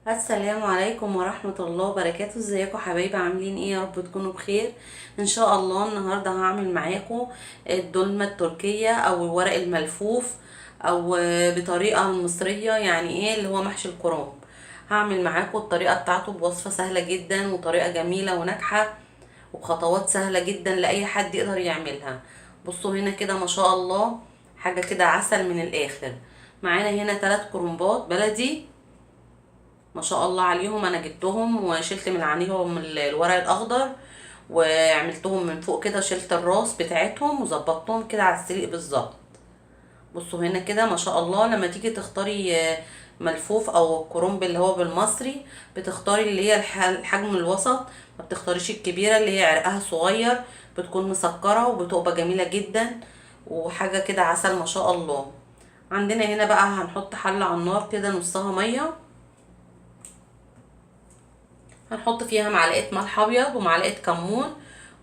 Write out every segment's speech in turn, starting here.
السلام عليكم ورحمة الله وبركاته. ازيكم حبايبي؟ عاملين ايه؟ يا رب تكونوا بخير ان شاء الله. النهاردة هعمل معاكم الدولمة التركية او الورق الملفوف، او بطريقة المصرية، يعني ايه اللي هو محشي الكرنب. هعمل معاكم الطريقة بتاعته بوصفة سهلة جدا وطريقة جميلة وناجحة وبخطوات سهلة جدا لأي حد يقدر يعملها. بصوا هنا كده ما شاء الله، حاجة كده عسل من الآخر. معانا هنا 3 كرنبات بلدي ما شاء الله عليهم. انا جبتهم وشلت من عليهم الورق الاخضر، وعملتهم من فوق كده، شلت الراس بتاعتهم وظبطتهم كده على السلق بالظبط. بصوا هنا كده ما شاء الله. لما تيجي تختاري ملفوف او كرنب اللي هو بالمصري، بتختاري اللي هي الحجم الوسط، ما بتختاريش الكبيره اللي هي عرقها صغير. بتكون مسكره وبتبقى جميله جدا وحاجه كده عسل ما شاء الله. عندنا هنا بقى هنحط حله على النار كده نصها ميه، هنحط فيها معلقه ملح ابيض ومعلقه كمون،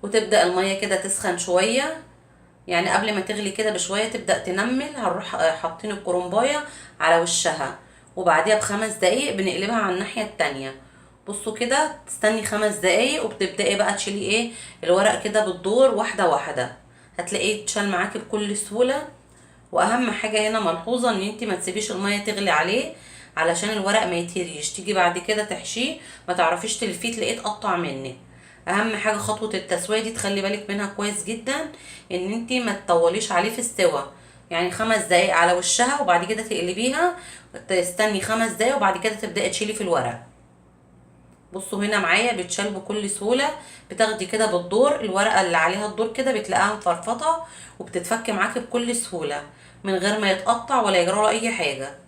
وتبدا الميه كده تسخن شويه، يعني قبل ما تغلي كده بشويه تبدا تنمل. هنروح حاطين الكرنبايه على وشها، وبعديها ب5 دقايق بنقلبها على الناحيه التانية. بصوا كده، تستني 5 دقايق وبتبداي بقى تشيلي ايه الورق كده بالدور واحده واحده، هتلاقيه اتشال معاكي بكل سهوله. واهم حاجه هنا ملحوظه، ان انت ما تسيبيش الميه تغلي عليه علشان الورق ما يتهريش، تيجي بعد كده تحشيه ما تعرفيش تلفيه تلاقيه اتقطع منك. اهم حاجه خطوه التسويه دي تخلي بالك منها كويس جدا، ان انت ما تطوليش عليه في السوا. يعني 5 دقايق على وشها وبعد كده تقلبيها، تستني 5 دقايق وبعد كده تبداي تشيلي في الورق. بصوا هنا معايا بتشال بكل سهوله. بتاخدي كده بالدور الورقه اللي عليها الدور كده، بتلاقيها مفرفطه وبتتفك معاكي بكل سهوله من غير ما يتقطع ولا يجرى له اي حاجه.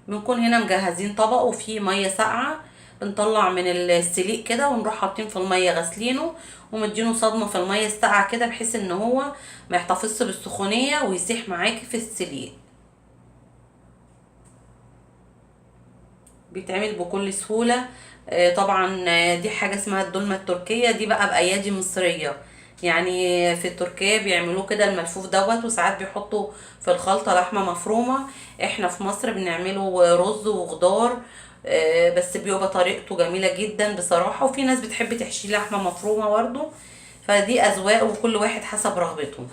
بنكون هنا مجهزين طبق وفيه ميه ساقعه، بنطلع من السليق كده ونروح حاطين في الميه غاسلينه ومدينه صدمه في الميه الساقعه كده، بحيث ان هو ما يحتفظش بالسخونيه ويسيح معاكي في السليق. بيتعمل بكل سهولة. طبعا دي حاجة اسمها الدولمة التركية، دي بقى بأيادي مصرية. يعني في تركيا بيعملوه كده الملفوف دوت، وساعات بيحطوا في الخلطة لحمة مفرومة. احنا في مصر بنعمله رز وخضار، بس بيبقى طريقته جميلة جدا بصراحة. وفي ناس بتحب تحشيه لحمة مفرومة برضه، فدي أذواق وكل واحد حسب رغبته.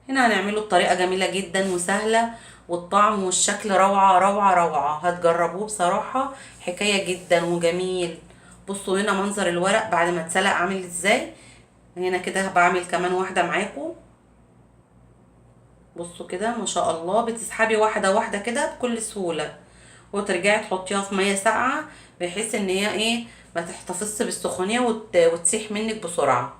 هنا هنعمله بطريقة جميلة جدا وسهلة، والطعم والشكل روعة روعة روعة. هتجربوه بصراحة، حكاية جدا وجميل. بصوا هنا منظر الورق بعد ما اتسلق عامل ازاي. هنا كده بعمل كمان واحدة معاكم. بصوا كده ما شاء الله، بتسحبي واحدة واحدة كده بكل سهولة، وترجعي تحطيها في مية ساقعة بحيث ان هي ايه ما تحتفظش بالسخونية وتسيح منك بسرعة.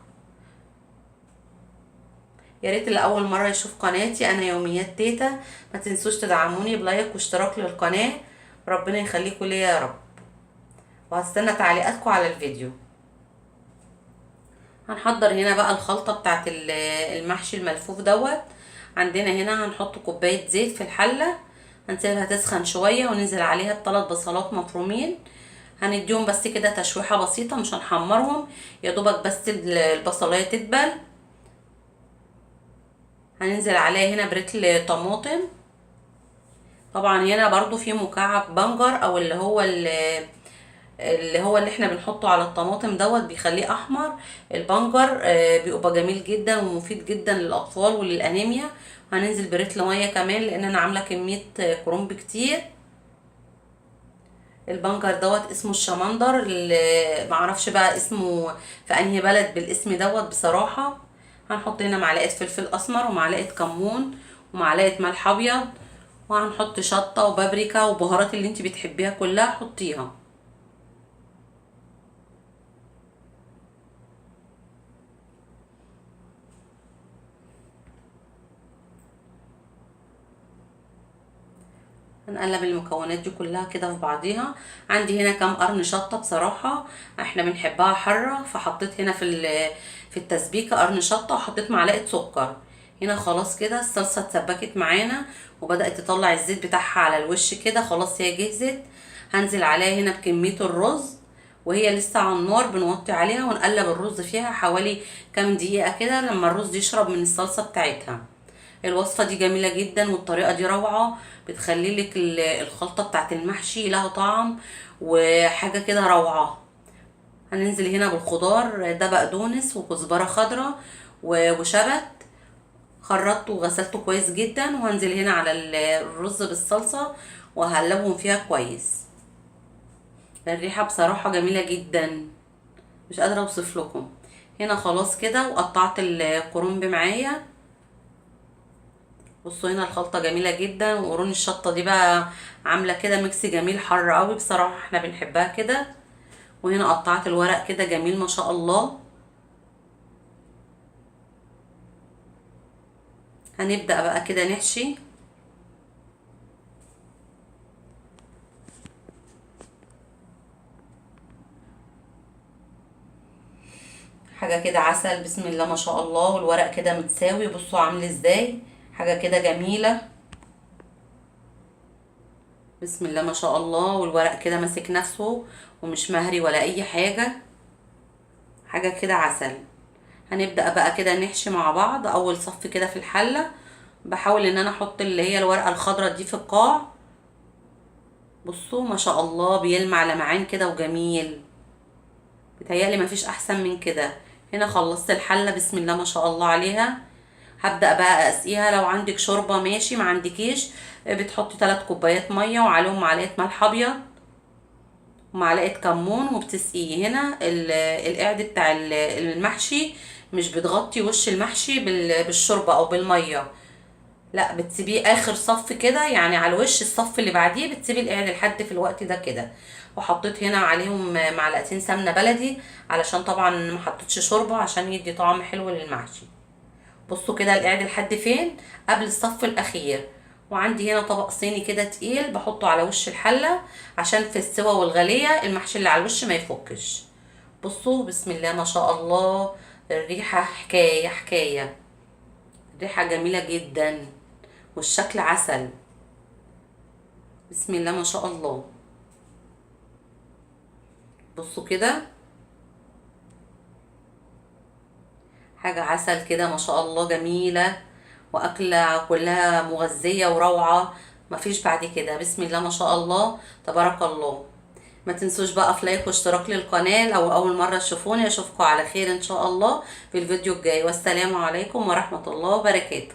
يا ريت اللي اول مره يشوف قناتي انا يوميات تيتا، ما تنسوش تدعموني بلايك واشتراك للقناه. ربنا يخليكم ليا يا رب، وهستنى تعليقاتكم على الفيديو. هنحضر هنا بقى الخلطه بتاعت المحشي الملفوف دوت. عندنا هنا هنحط كوبايه زيت في الحله، هنسيبها تسخن شويه وننزل عليها ب3 بصلات مفرومين. هنديهم بس كده تشويحه بسيطه، مش هنحمرهم، يا دوبك بس البصلايه تدبل. هننزل عليها هنا برتل طماطم. طبعا هنا برضو في مكعب بنجر، او اللي احنا بنحطه على الطماطم دوت بيخليه احمر. البنجر بيبقى جميل جدا ومفيد جدا للاطفال وللانيميا. هننزل برتل ميه كمان لان انا عامله كميه كرنب كتير. البنجر دوت اسمه الشمندر، اللي معرفش بقى اسمه في انهي بلد بالاسم دوت بصراحه. هنحط هنا معلقه فلفل اسمر ومعلقه كمون ومعلقه ملح ابيض، وهنحط شطه وبابريكا وبهارات اللي انت بتحبيها كلها حطيها. هنقلب المكونات دي كلها كده في بعضيها. عندي هنا كام قرن شطه بصراحه، احنا بنحبها حاره، فحطيت هنا في التسبيكه قرن شطه وحطيت معلقه سكر. هنا خلاص كده الصلصه اتسبكت معانا وبدات تطلع الزيت بتاعها على الوش كده، خلاص هي جهزت. هنزل عليها هنا بكميه الرز وهي لسه على النار، بنوطي عليها ونقلب الرز فيها حوالي كام دقيقه كده لما الرز يشرب من الصلصه بتاعتها. الوصفة دي جميلة جدا والطريقة دي روعة، بتخلي لك الخلطة بتاعت المحشي لها طعم وحاجة كده روعة. هننزل هنا بالخضار، ده بقدونس وكزبرة خضراء وشبت، خرطته وغسلته كويس جدا، وهنزل هنا على الرز بالصلصة وهقلبهم فيها كويس. الريحة بصراحة جميلة جدا، مش قادرة اوصف لكم. هنا خلاص كده وقطعت الكرنب معايا. بصوا هنا الخلطة جميلة جدا، وقرون الشطة دي بقى عاملة كده ميكس جميل حر قوي، بصراحة احنا بنحبها كده. وهنا قطعت الورق كده جميل ما شاء الله. هنبدأ بقى كده نحشي. حاجة كده عسل، بسم الله ما شاء الله، والورق كده متساوي، بصوا عامل ازاي، حاجة كده جميلة، بسم الله ما شاء الله. والورق كده ماسك نفسه ومش مهري ولا اي حاجة، حاجة كده عسل. هنبدأ بقى كده نحشي مع بعض. اول صف كده في الحلة بحاول ان انا احط اللي هي الورقة الخضراء دي في القاع. بصوا ما شاء الله بيلمع لمعان كده وجميل، بتهيألي مفيش احسن من كده. هنا خلصت الحلة بسم الله ما شاء الله عليها. هبدأ بقى اسقيها. لو عندك شوربة ماشي، ما عندكيش بتحطي 3 كوبايات مية وعليهم معلقة ملح ابيض ومعلقة كمون وبتسقيه. هنا القعد بتاع المحشي مش بتغطي وش المحشي بالشوربة او بالمية، لا بتسيبيه اخر صف كده، يعني على وش الصف اللي بعديه بتسيبي القعد لحد في الوقت ده كده. وحطيت هنا عليهم معلقتين سمنة بلدي، علشان طبعا ما حطيتش شوربة عشان يدي طعم حلو للمحشي. بصوا كده القعد لحد فين، قبل الصف الاخير. وعندي هنا طبق صيني كده تقيل بحطه على وش الحلة عشان في السوا والغلية المحشي اللي على الوش ما يفكش. بصوا بسم الله ما شاء الله، الريحة حكاية حكاية، الريحة جميلة جدا والشكل عسل، بسم الله ما شاء الله. بصوا كده حاجة عسل كده ما شاء الله، جميلة واكلة كلها مغذية وروعة، مفيش بعد كده، بسم الله ما شاء الله تبارك الله. ما تنسوش بقى في لايك واشتراك للقناة لو اول مرة تشوفوني. اشوفكم على خير ان شاء الله في الفيديو الجاي، والسلام عليكم ورحمة الله وبركاته.